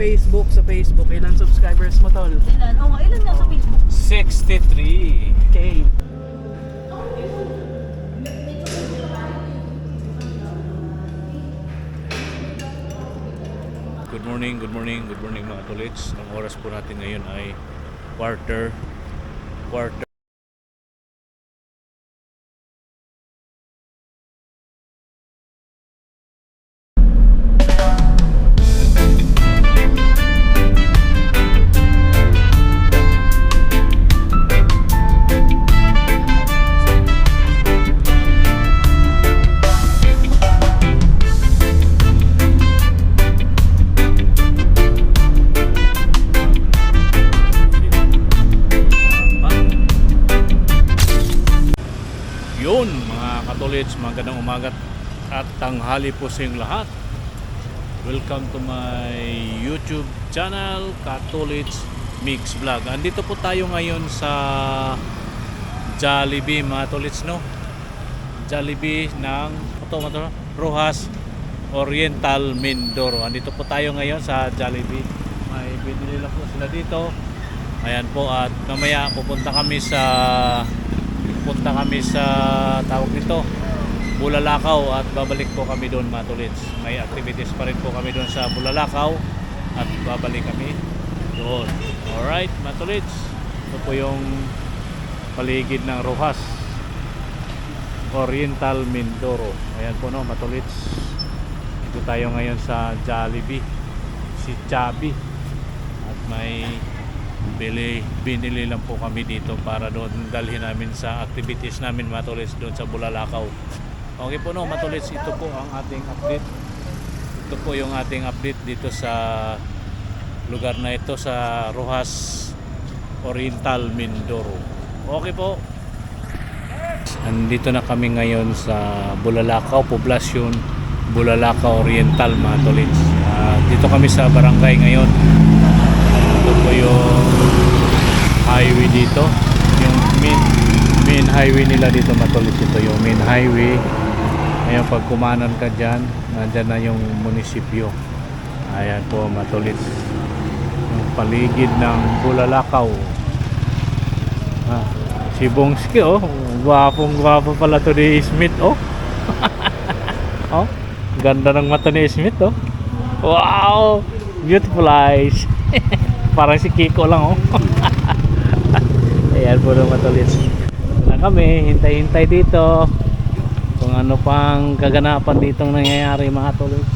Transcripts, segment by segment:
Facebook, sa Facebook, ilan subscribers mo, tol? Ilan? Oo nga, ilan nga sa Facebook? 63. Okay. Good morning mga tolits. Ang oras po natin ngayon ay quarter. Yun mga katolits, magandang umaga at tanghali po sa inyong lahat. Welcome to my YouTube channel, Katolits Mix Vlog. Andito po tayo ngayon sa Jollibee mga tolits, no? Jollibee ng Roxas Oriental Mindoro. Andito po tayo ngayon sa Jollibee. May binili lang po sila dito. Ayan po, at mamaya pupunta kami sa tawag nito Bulalakaw, at babalik po kami doon mga tolits. May activities pa rin po kami doon sa Bulalakaw at babalik kami doon. Alright mga tolits, ito po yung paligid ng Roxas Oriental Mindoro. Ayan po no mga tolits, ito tayo ngayon sa Jollibee, si Chubby, at may binili lang po kami dito para doon dalhin namin sa activities namin mga tolits doon sa Bulalakaw. Okay po no mga tolits, ito po ang ating update. Ito po yung ating update dito sa lugar na ito, sa Roxas Oriental Mindoro. Okay po, andito na kami ngayon sa Bulalakaw, Poblacion Bulalakaw Oriental mga tolits. Dito kami sa barangay ngayon. Ito po yung highway dito, yung main highway nila dito mga tolits. Ito yung main highway. Ngayon pag kumanan ka dyan, nandyan na yung munisipyo. Ayan po mga tolits, yung paligid ng Bulalakaw. Si Bongski, oh, gwapong pala to ni Smith, oh. Oh, ganda ng mata ni Smith, oh. Wow, beautiful eyes. Parang si Kiko lang, oh. Ayan po mga tolits, na kami hintay-hintay dito kung ano pang kaganapan ditong nangyayari mga tolits.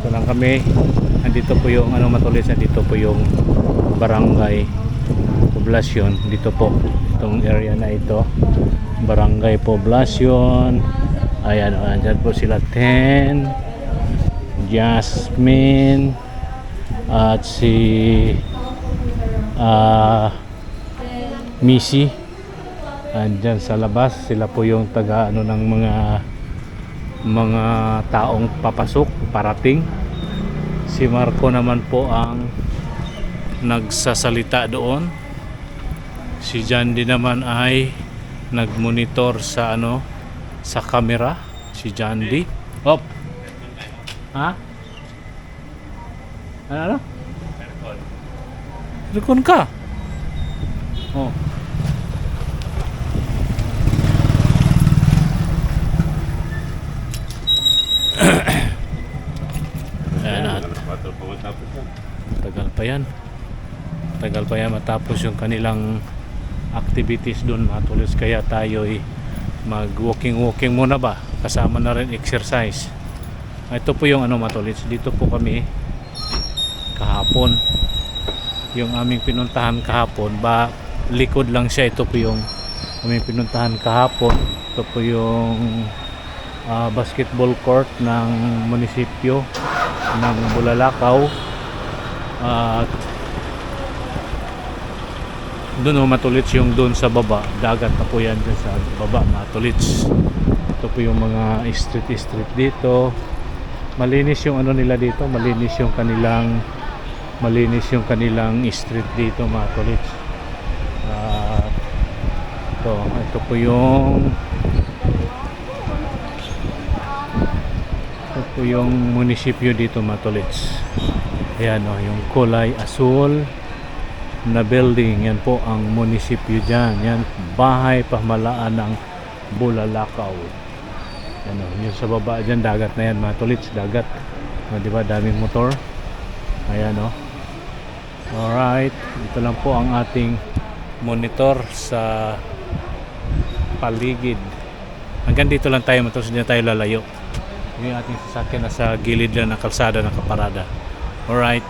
Ito lang kami. Andito po yung mga tolits, andito po yung barangay Poblacion. Dito po itong area na ito, barangay Poblacion. Ayan, andyan po sila Ten, Jasmine, at si Missy. Andyan sa labas, sila po yung taga ng mga taong papasok, parating. Si Marco naman po ang nagsasalita doon. Si Jandy naman ay nagmonitor sa sa camera. Si Jandy. Hop. Ha? Ano? Rekon ka. Oh. Ayan, tagal pa yan matapos yung kanilang activities doon mga tolits. Kaya tayo mag walking muna ba, kasama na rin exercise. Ito po yung mga tolits, dito po kami kahapon. Yung aming pinuntahan kahapon, likod lang siya. Ito po yung aming pinuntahan kahapon. Ito po yung basketball court ng munisipyo ng Bulalakaw. At doon matulits yung doon sa baba, dagat na po yan dyan sa baba matulits. Ito po yung mga street dito. Malinis yung nila dito, malinis yung kanilang street dito matulits. Ito po yung munisipyo dito matulits. Ayan o, yung kulay asul na building. Yan po ang munisipyo dyan. Yan, bahay pamahalaan ng Bulalakaw. Yan o, yung sa baba dyan, dagat na yan mga tolits, dagat. O, diba, daming motor. Ayan o. Alright, ito lang po ang ating monitor sa paligid. Hanggang dito lang tayo, matapos hindi na tayo lalayo. Yung ating sasakyan na sa gilid lang ng kalsada ng kaparada. Alright.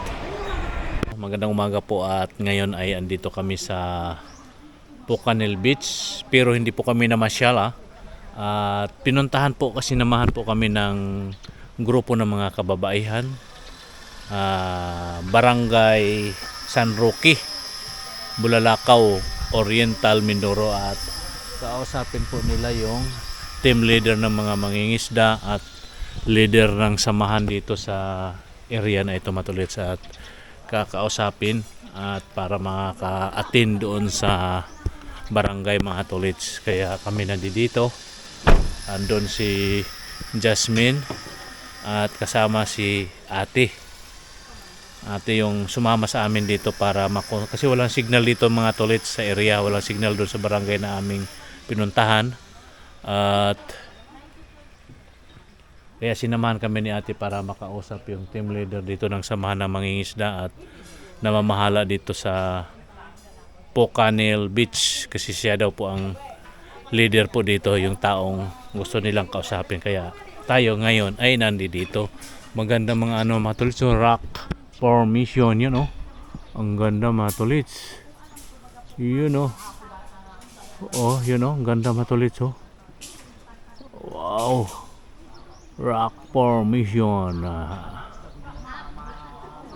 Magandang umaga po at ngayon ay andito kami sa Pucanil Beach pero hindi po kami namasyal at pinuntahan po kasi namahan po kami ng grupo ng mga kababaihan Barangay San Roque, Bulalakaw, Oriental, Mindoro at kausapin po nila yung team leader ng mga mangingisda at leader ng samahan dito sa area na ito matulits at kakausapin at para makaka-attend doon sa barangay mga tolits. Kaya kami nandito. Andun si Jasmine at kasama si ate. Ate yung sumama sa amin dito para kasi walang signal dito mga tolits sa area. Walang signal doon sa barangay na aming pinuntahan. At kaya sinamahan kami ni ate para makausap yung team leader dito ng samahan ng mangingisda at namamahala dito sa Pucanil Beach kasi siya daw po ang leader po dito, yung taong gusto nilang kausapin. Kaya tayo ngayon ay nandito. Maganda mga mga tolits, so rock formation yun ang ganda mga tolits. Yun yun ang ganda mga tolits wow. Rock formation.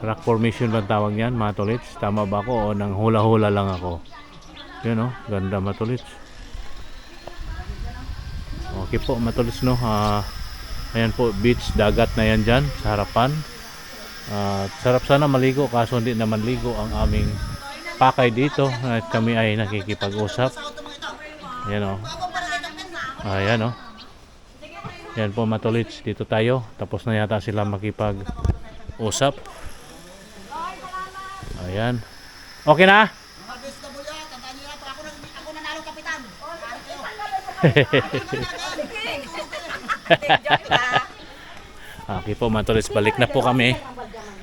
Rock formation ba tawag yan mga tolits? Tama ba ako o nang hula-hula lang ako? Yun ganda mga tolits. Okay po mga tolits ayan po, beach, dagat na yan dyan sa harapan. Sarap sana maligo kaso hindi naman ligo ang aming pakay dito at kami ay nakikipag-usap. Ayan ayan yan po mga tolits, dito tayo. Tapos na yata sila makipag-usap. Ayan. Okay na? Ako nanalo kapitan. Okay po mga tolits, balik na po kami.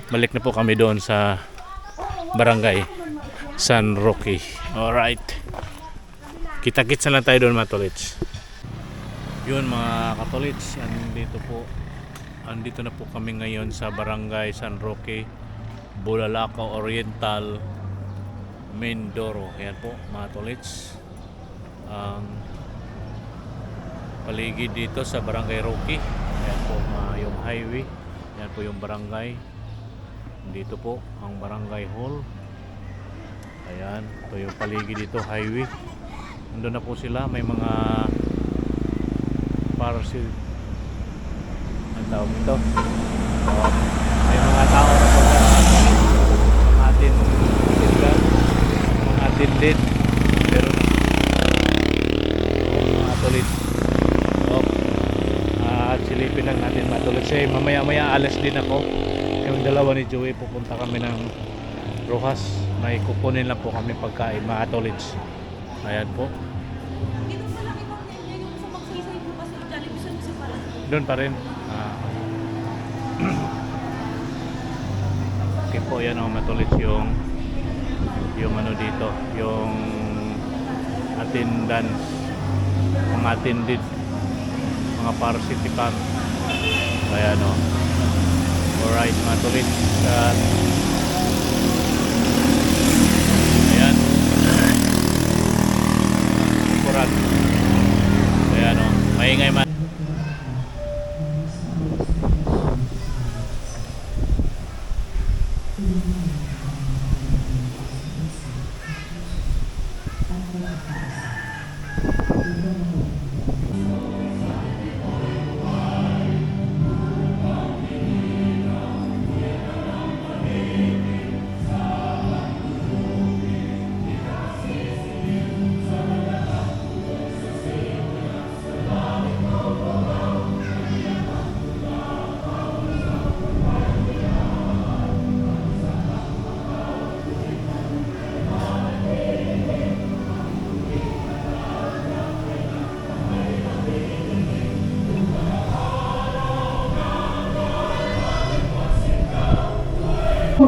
Balik na po kami doon sa Barangay San Roque. Alright. Kita-kits na lang tayo doon mga tolits. Yun mga katolits, andito na po kami ngayon sa Barangay San Roque, Bulalakaw, Oriental, Mindoro. Ayan po mga tolits, ang paligid dito sa Barangay Roque. Ayan po yung highway, ayan po yung barangay. Dito po ang barangay hall. Ayan, ito yung paligid dito, highway. Nandun na po sila, may mga parcel ang tawag ito. May mga tao na po mga atin mga atindid pero mga tulit at silipin lang natin matulit kasi mamaya alas din ako. Yung dalawa ni Joey pupunta kami ng Rojas, may kukunin lang po kami pagkain mga tolits. Ayan po, doon pa rin. Okay po, yan matulis yung dito, yung attendance, mga attended, mga participant. Ayan alright matulis. Ayan kurat. Ayan maingay man.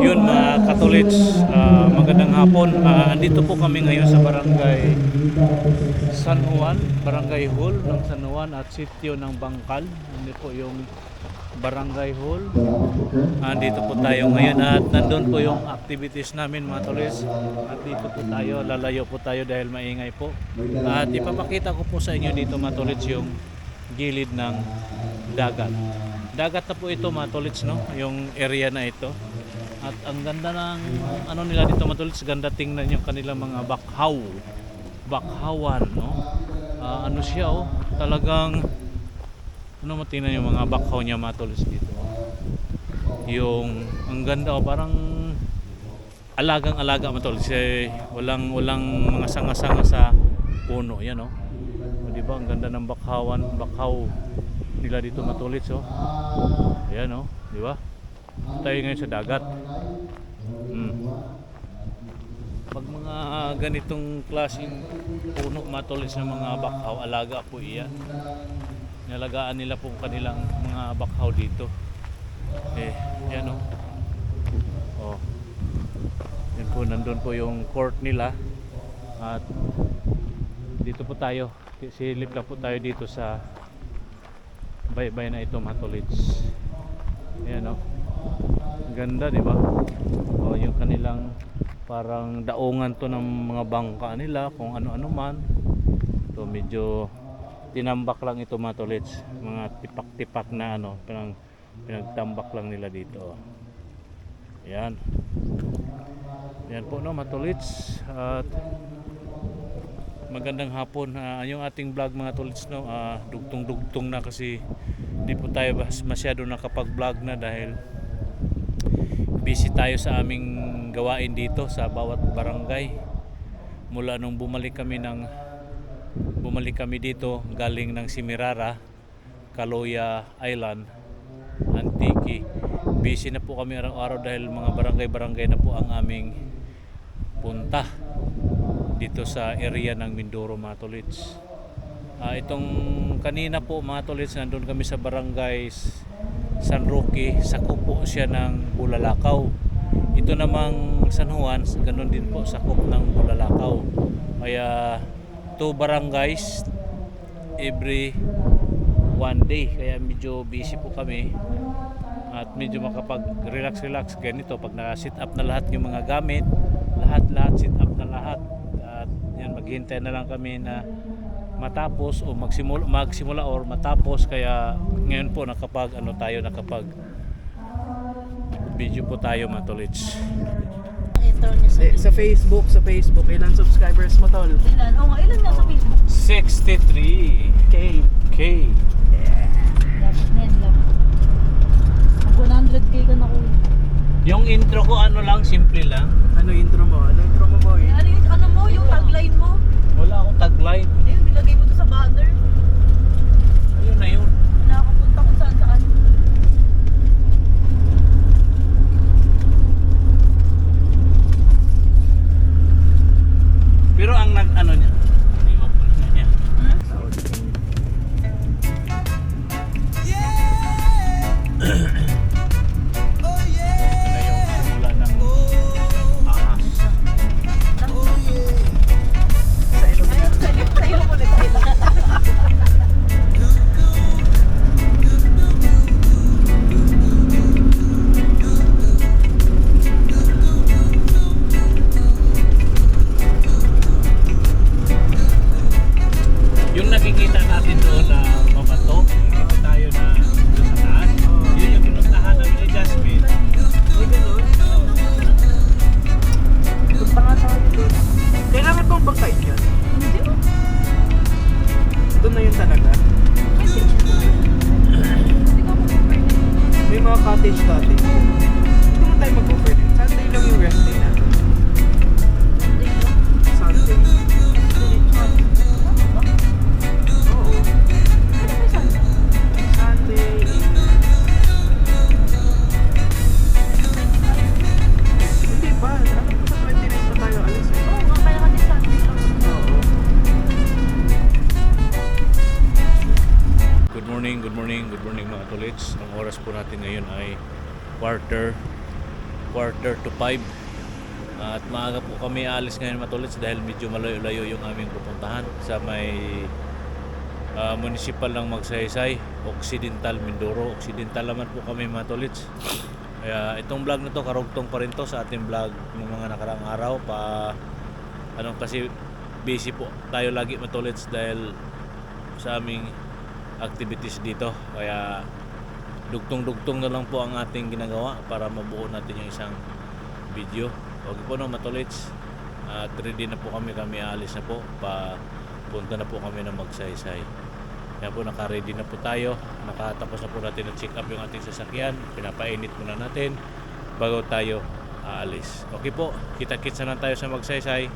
Yun mga Katolits, magandang hapon. Andito po kami ngayon sa barangay San Juan, barangay hall ng San Juan at sitio ng Bangkal. Hindi po yung barangay hall. Andito po tayo ngayon at nandun po yung activities namin mga Katolits. At dito po tayo, lalayo po tayo dahil maingay po. At ipapakita ko po sa inyo dito mga Katolits yung gilid ng dagat. Dagat na po ito mga Katolits, no? Yung area na ito. At ang ganda ng ano nila dito mga Katolits, ganda tingnan yung kanilang mga bakhawan, no? Ano siya, oh, talagang ano mo tingnan yung mga bakhaw niya mga Katolits dito. Yung ang ganda, oh, parang alagang-alaga mga Katolits, walang mga sanga-sanga sa puno, yan, oh. O, di ba ang ganda ng bakhaw nila dito mga Katolits, oh. Yan, oh, di ba? Tayo ngayon sa dagat. Pag mga ganitong klaseng puno mga Katolits ng mga bakhaw, alaga po iyan. Nalagaan nila po kanilang mga bakhaw dito. Yan, oh. Yan po, nandun po yung court nila. At dito po tayo, silip lang po tayo dito sa baybay na ito mga Katolits. Yan, oh. Ganda, di ba? O, yung kanilang parang daungan to ng mga bangka nila, kung ano-ano man. So medyo tinambak lang ito mga Katolits, mga tipak-tipak na ano, pinagtambak lang nila dito. Yan. Yan po, no mga Katolits. At magandang hapon. Yung ating vlog mga Katolits, no, dugtong-dugtong na kasi hindi po tayo masyado nakapag-vlog na dahil busy tayo sa aming gawain dito sa bawat barangay. Mula nung bumalik kami dito galing ng Simirara, Caloya Island, Antique. Busy na po kami araw-araw dahil mga barangay-barangay na po ang aming punta dito sa area ng Mindoro mga Katolits. Itong kanina po mga Katolits, nandun kami sa barangay San Roque, sakop po siya ng Bulalakaw. Ito namang San Juan, ganun din po, sakop ng Bulalakaw. Kaya 2 barangays every one day. Kaya medyo busy po kami at medyo makapag-relax ganito pag na-sit up na lahat yung mga gamit, lahat sit up na lahat. At yan, maghihintay na lang kami na matapos o magsimula or matapos. Kaya ngayon po nakapag video po tayo mga Katolits. Intro niya sa Sa Facebook, ilang subscribers mo tol? ilan? Oo nga, ilan nga sa Facebook? 63k. Dapat na yan lang. Mag 100k ka na ko. Yung intro ko ano lang, simple lang. Ano intro mo boy? Ano mo, yung tagline mo? Wala akong tagline. Ayun, nilagay mo to sa banner. Ayun na yun. Nakapunta kung saan. Pero ang nag-ano niya, i-open na niya. Ito na yung simula ng ahas. Sa ilong niya. Sa'yo mo ulit. Yung nakikita natin doon na mabato, nakikita tayo na doon sa taas. Yun yung pinuntahan namin ni Jasmine. Ay, ganun. Punta nga tayo doon. Kailangan bang bangkain yan? Hindi mo. Doon na yun talaga. Hindi ko mag-offer na. May mga cottage. Hindi mo tayo mag-offer din. Sunday lang yung rest day natin. Hindi ko. Sunday. Oo. Ano ba saan? Sunday. Hindi ba? Ano po sa 29 pa tayo alis eh? Oo nga, kaya kasi Sunday lang. Oo. Good morning mga Katolits. Ang oras po natin ngayon ay 4:45. At maaga po kami alis ngayon Matulits dahil medyo malayo-layo yung aming pupuntahan sa may municipal ng Magsaysay, Occidental, Mindoro. Occidental naman po kami Matulits. Kaya itong vlog na to karugtong pa rin to sa ating vlog ng mga nakaraang araw kasi busy po tayo lagi Matulits dahil sa aming activities dito. Kaya dugtong-dugtong na lang po ang ating ginagawa para mabuo natin yung isang video. Okay po no Matulits. At ready na po kami aalis na po. Punta na po kami ng Magsaysay. Kaya po naka-ready na po tayo. Nakatapos na po natin na check up yung ating sasakyan. Pinapainit muna natin bago tayo aalis. Okay po, kita-kits na lang tayo sa Magsaysay.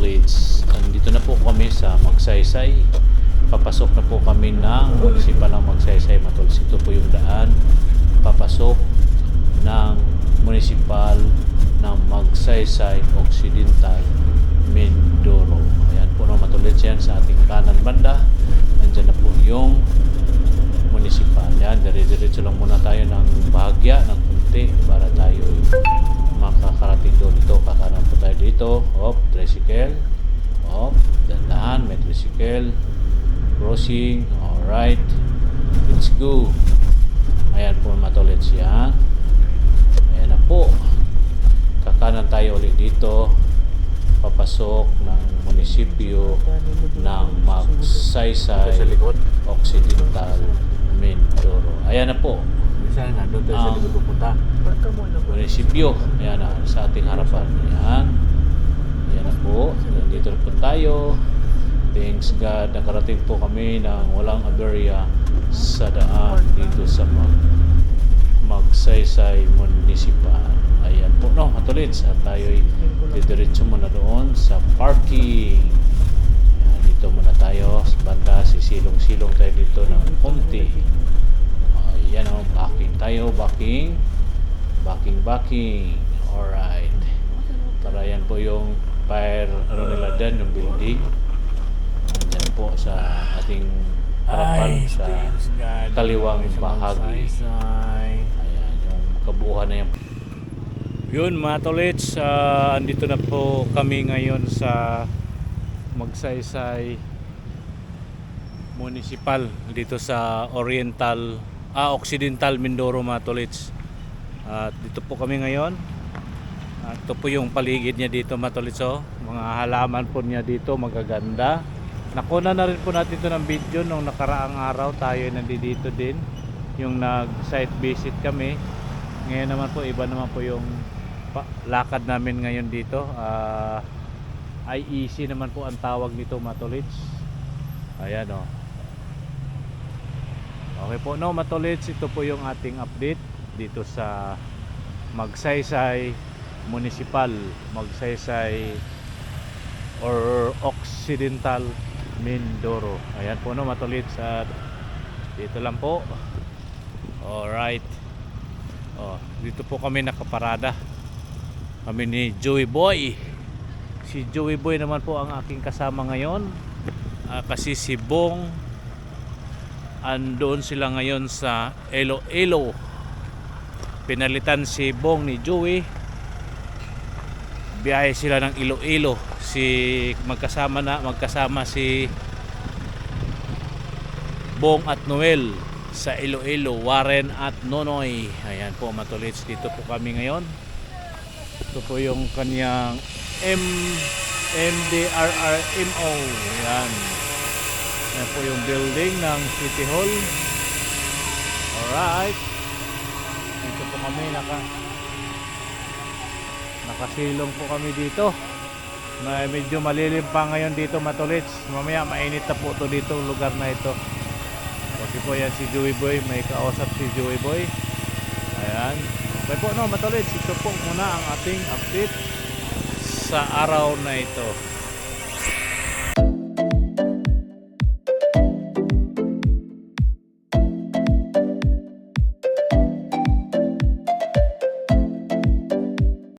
Matolits, andito na po kami sa Magsaysay. Papasok na po kami ng munisipal ng Magsaysay, Matolits. Ito po yung daan papasok ng munisipal ng Magsaysay Occidental, Mindoro. Ayan po no, Matolits, yan sa ating kanan banda. Nandyan na po yung munisipal. Yan, dire-diretso lang muna tayo ng bahagya ng kunti para tayo makakarating doon. Ito, kakanan po tayo dito. Hop, tricycle. Hop, dandahan, may tricycle. Crossing, alright. Let's go. Ayan po Matolits, yan. Ayan na po. Kakanan tayo ulit dito. Papasok ng munisipyo ng Magsaysay Occidental, Mindoro. Ayan na po. Saan nga? Doon tayo sa likod pupunta. Munisipyo. Ayan na, sa ating harapan. Ayan. Ayan na po. Dito na po tayo. Thanks God. Nakarating po kami ng walang aberya sa daan dito sa Magsaysay Municipal. Ayan po, no, Matolits. At tayo'y didiretso muna doon sa parking. Ayan, dito muna tayo sa banda. Sisilong-silong tayo dito ng konti. Ayan o, backing tayo. Backing. Alright. Para yan po yung fire, ano nila dyan, yung building. Andyan po sa ating harapan sa kaliwang bahagi. Ayan, yung kabuuan na yan. Yun mga Tolits, andito na po kami ngayon sa Magsaysay Municipal dito sa Occidental Mindoro mga Tolits. At dito po kami ngayon. At ito po yung paligid niya dito mga Tolits, oh. Mga halaman po niya dito magaganda. Nakuna na rin po natin ito ng video nung nakaraang araw. Tayo nandito din yung nag-site visit kami. Ngayon naman po iba naman po yung lakad namin ngayon dito. IEC naman po ang tawag nito Matolits. Ayan o. Okay po no Matolits, ito po yung ating update dito sa Magsaysay Municipal, Magsaysay or Occidental Mindoro. Ayan po no Matolits, at dito lang po. Alright. Dito po kami nakaparada. Kami ni Joey Boy. Si Joey Boy naman po ang aking kasama ngayon. Kasi si Bong andoon sila ngayon sa Iloilo. Pinalitan si Bong ni Joey. Biyahe sila ng Iloilo. Magkasama si Bong at Noel sa Iloilo, Warren at Nonoy. Ayan po Matolits, dito po kami ngayon. Ito po yung kanyang MDRRMO. Ayan. Ayan po yung building ng City Hall. Alright. Dito po kami nakasilong po kami dito. Medyo malilim pa ngayon dito Matolits. Mamaya mainit na po ito dito, lugar na ito. Okay po yan si Joey Boy. May kausap si Joey Boy. Ayan. Okay po no Matolits, ito po muna ang ating update sa araw na ito.